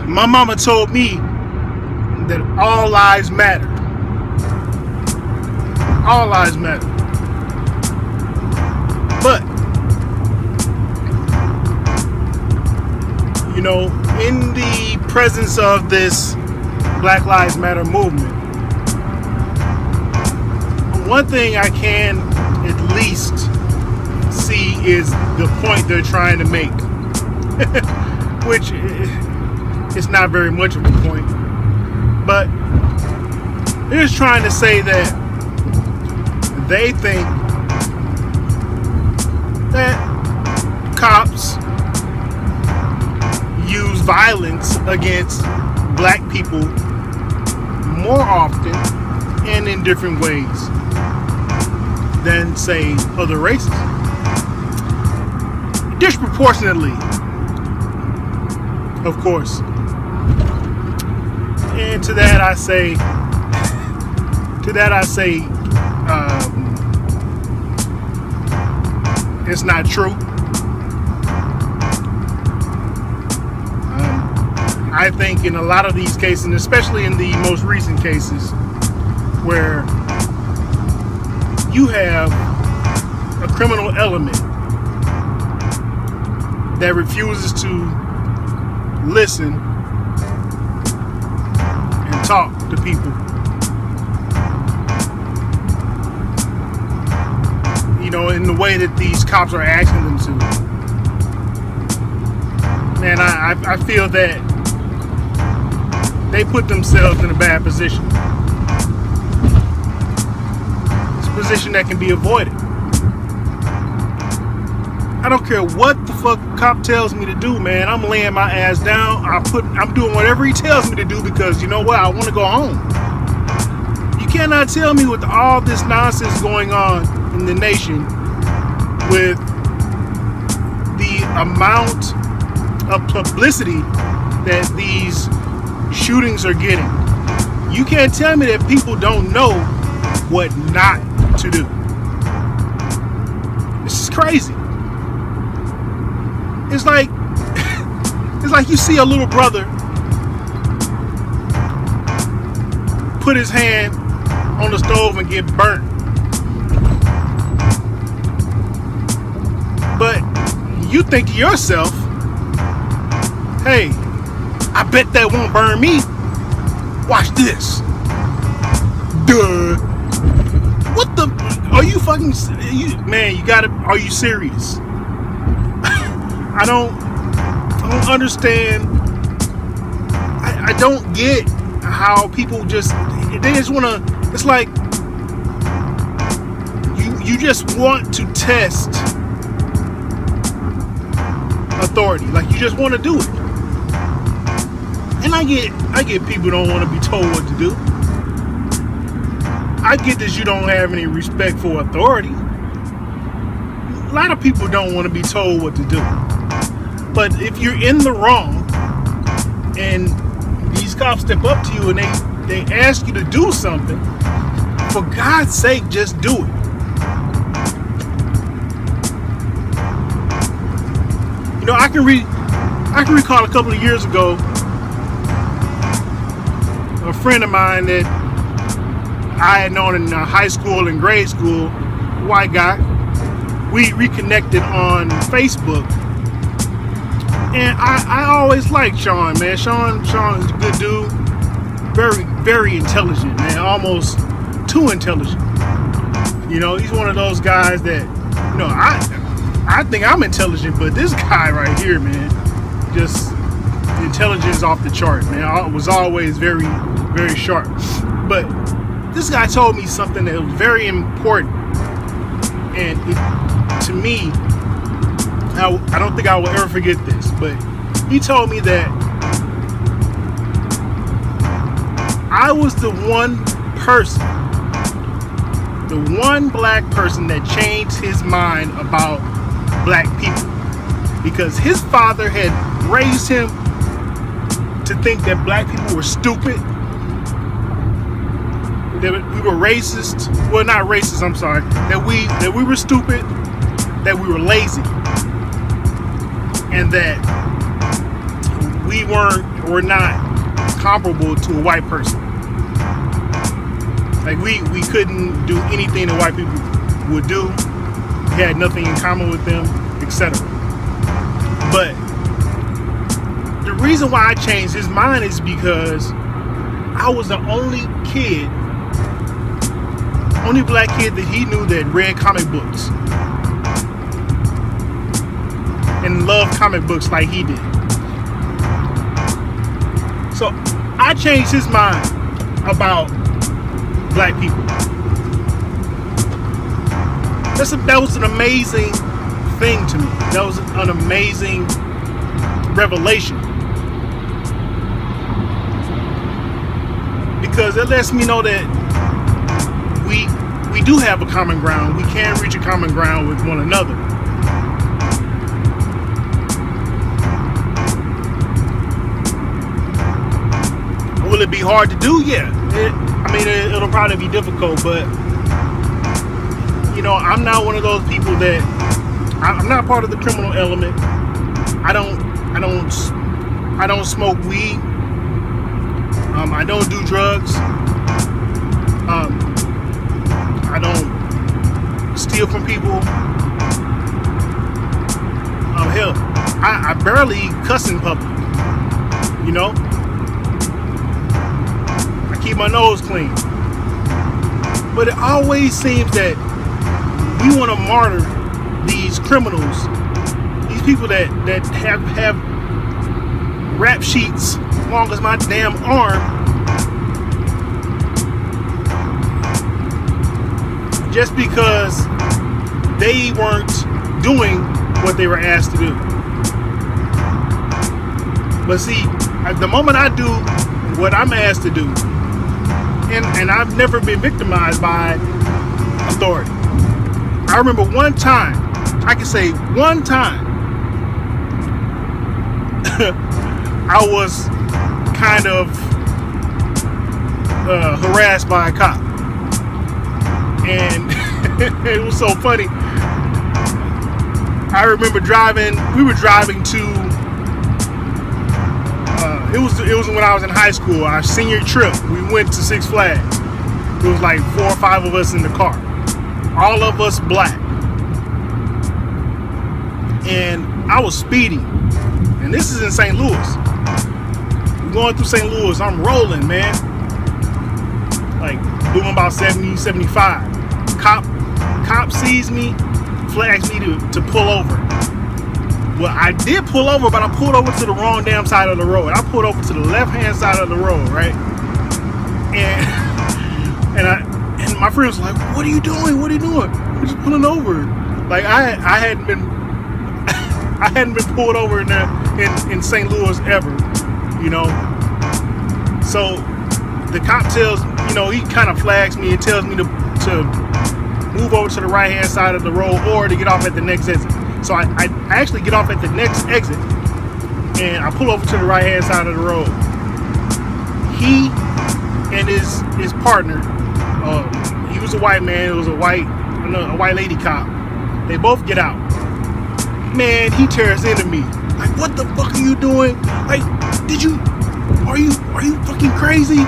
My mama told me that all lives matter. All lives matter. But, you know, in the presence of this Black Lives Matter movement, one thing I can at least see is the point they're trying to make. Which is not very much of a point. But they're just trying to say that they think that cops use violence against black people more often and in different ways than, say, other races. Disproportionately, of course. And to that I say, it's not true. I think in a lot of these cases, and especially in the most recent cases, where you have a criminal element that refuses to listen and talk to people, you know, in the way that these cops are asking them to. Man, I feel that they put themselves in a bad position. It's a position that can be avoided. I don't care what the fuck a cop tells me to do, man. I'm laying my ass down. I'm doing whatever he tells me to do because, you know what, I want to go home. You cannot tell me with all this nonsense going on in the nation, with the amount of publicity that these shootings are getting. You can't tell me that people don't know what not to do. This is crazy. It's like you see a little brother put his hand on the stove and get burnt. But you think to yourself, hey, I bet that won't burn me. Watch this. Duh. What the? Are you fucking? Man, you gotta. Are you serious? I don't understand. I don't get how people they just want to. It's like you just want to test authority. Like you just want to do it. And I get people don't want to be told what to do. I get that you don't have any respect for authority. A lot of people don't want to be told what to do. But if you're in the wrong and these cops step up to you and they ask you to do something, for God's sake, just do it. You know, I can recall a couple of years ago, a friend of mine that I had known in high school and grade school, white guy, we reconnected on Facebook. And I always liked Sean, man. Sean is a good dude. Very, very intelligent, man. Almost too intelligent. You know, he's one of those guys that, you know, I think I'm intelligent, but this guy right here, man, just the intelligence off the chart, man. I was always very, very sharp. But this guy told me something that was very important. And to me, I don't think I will ever forget this, but he told me that I was the one black person that changed his mind about black people, because his father had raised him to think that black people were stupid, that we were racist. Well, not racist, I'm sorry. That we were stupid, that we were lazy, and that we weren't we're not comparable to a white person. Like we couldn't do anything that white people would do. We had nothing in common with them, etc. But the reason why I changed his mind is because I was the only black kid that he knew that read comic books and loved comic books like he did. So I changed his mind about black people. That was an amazing thing to me. That was an amazing revelation. Because it lets me know that we do have a common ground. We can reach a common ground with one another. Will it be hard to do? Yeah. It'll probably be difficult, but I'm not one of those people that I'm not part of the criminal element. I don't smoke weed. I don't do drugs. I don't steal from people. Hell, I barely cuss in public. I keep my nose clean. But it always seems that we want to martyr these criminals, these people that have rap sheets as long as my damn arm, just because they weren't doing what they were asked to do. But see, at the moment I do what I'm asked to do, and I've never been victimized by authority. I remember one time, I can say one time, I was kind of harassed by a cop. And it was so funny. I remember we were driving to, it was when I was in high school, our senior trip. We went to Six Flags. It was like 4 or 5 of us in the car. All of us black. And I was speeding. And this is in St. Louis. We're going through St. Louis. I'm rolling, man. Like doing about 70, 75. Cop sees me, flags me to pull over. Well, I did pull over, but I pulled over to the wrong damn side of the road. I pulled over to the left-hand side of the road, right? And my friend was like, "What are you doing? What are you doing?" We're just pulling over. Like I hadn't been pulled over in St. Louis ever, So the cop tells, he kind of flags me and tells me to move over to the right-hand side of the road or to get off at the next exit. So I actually get off at the next exit and I pull over to the right-hand side of the road. He and his partner, he was a white man, it was a white lady cop. They both get out. Man, he tears into me. Like, what the fuck are you doing? Like, are you fucking crazy?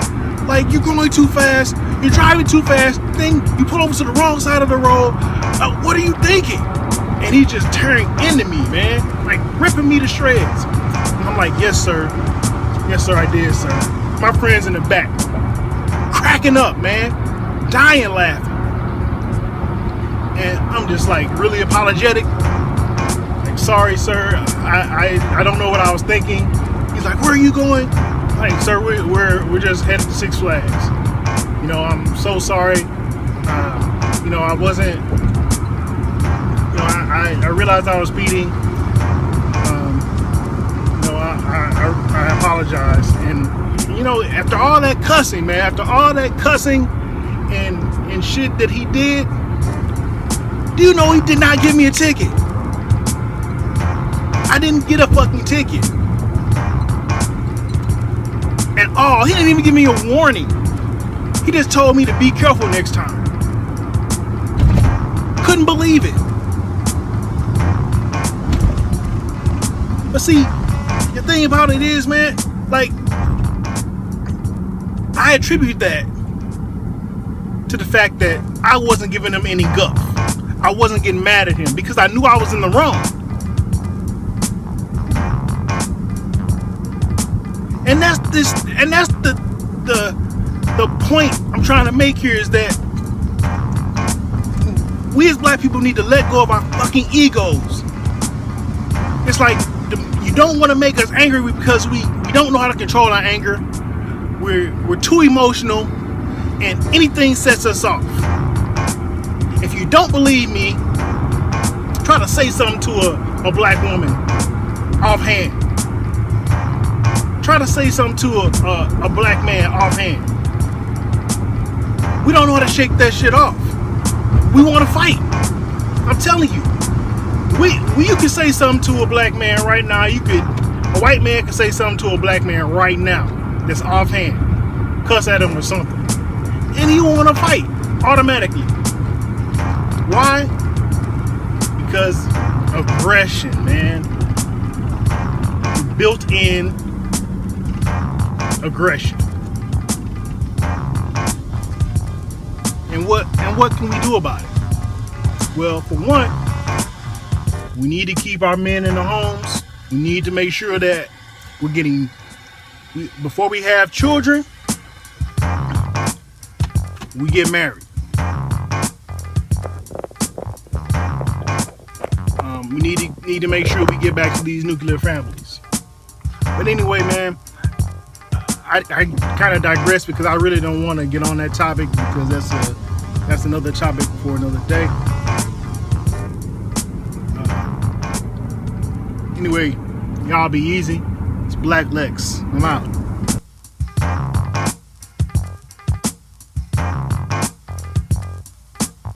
Like, you're going too fast. You're driving too fast. Then you pull over to the wrong side of the road. What are you thinking? And he's just tearing into me, man. Like, ripping me to shreds. And I'm like, yes, sir. Yes, sir, I did, sir. My friend's in the back. Cracking up, man. Dying laughing. And I'm just like really apologetic. Like, sorry, sir. I don't know what I was thinking. He's like, where are you going? Like, sir, we're just headed to Six Flags. I'm so sorry. I wasn't. I realized I was speeding. I apologize. And after all that cussing, man, after all that cussing and shit that he did, do you know he did not give me a ticket? I didn't get a fucking ticket. He didn't even give me a warning. He just told me to be careful next time. Couldn't believe it. But see, the thing about it is, man, Like, I attribute that to the fact that I wasn't giving him any guff. I wasn't getting mad at him because I knew I was in the wrong. And that's the point I'm trying to make here, is that we as black people need to let go of our fucking egos. It's like, you don't want to make us angry because we don't know how to control our anger. We're too emotional, and anything sets us off. If you don't believe me, try to say something to a black woman offhand. Try to say something to a black man offhand. We don't know how to shake that shit off. We want to fight. I'm telling you. You can say something to a black man right now. A white man can say something to a black man right now that's offhand. Cuss at him or something. And he will want to fight automatically. Why? Because aggression, man. Built-in aggression. And what can we do about it? Well, for one, we need to keep our men in the homes. We need to make sure that before we have children, we get married. We need to make sure we get back to these nuclear families. But anyway, man, I kind of digress because I really don't want to get on that topic, because that's another topic for another day. Anyway, y'all be easy. It's Black Lex. I'm out.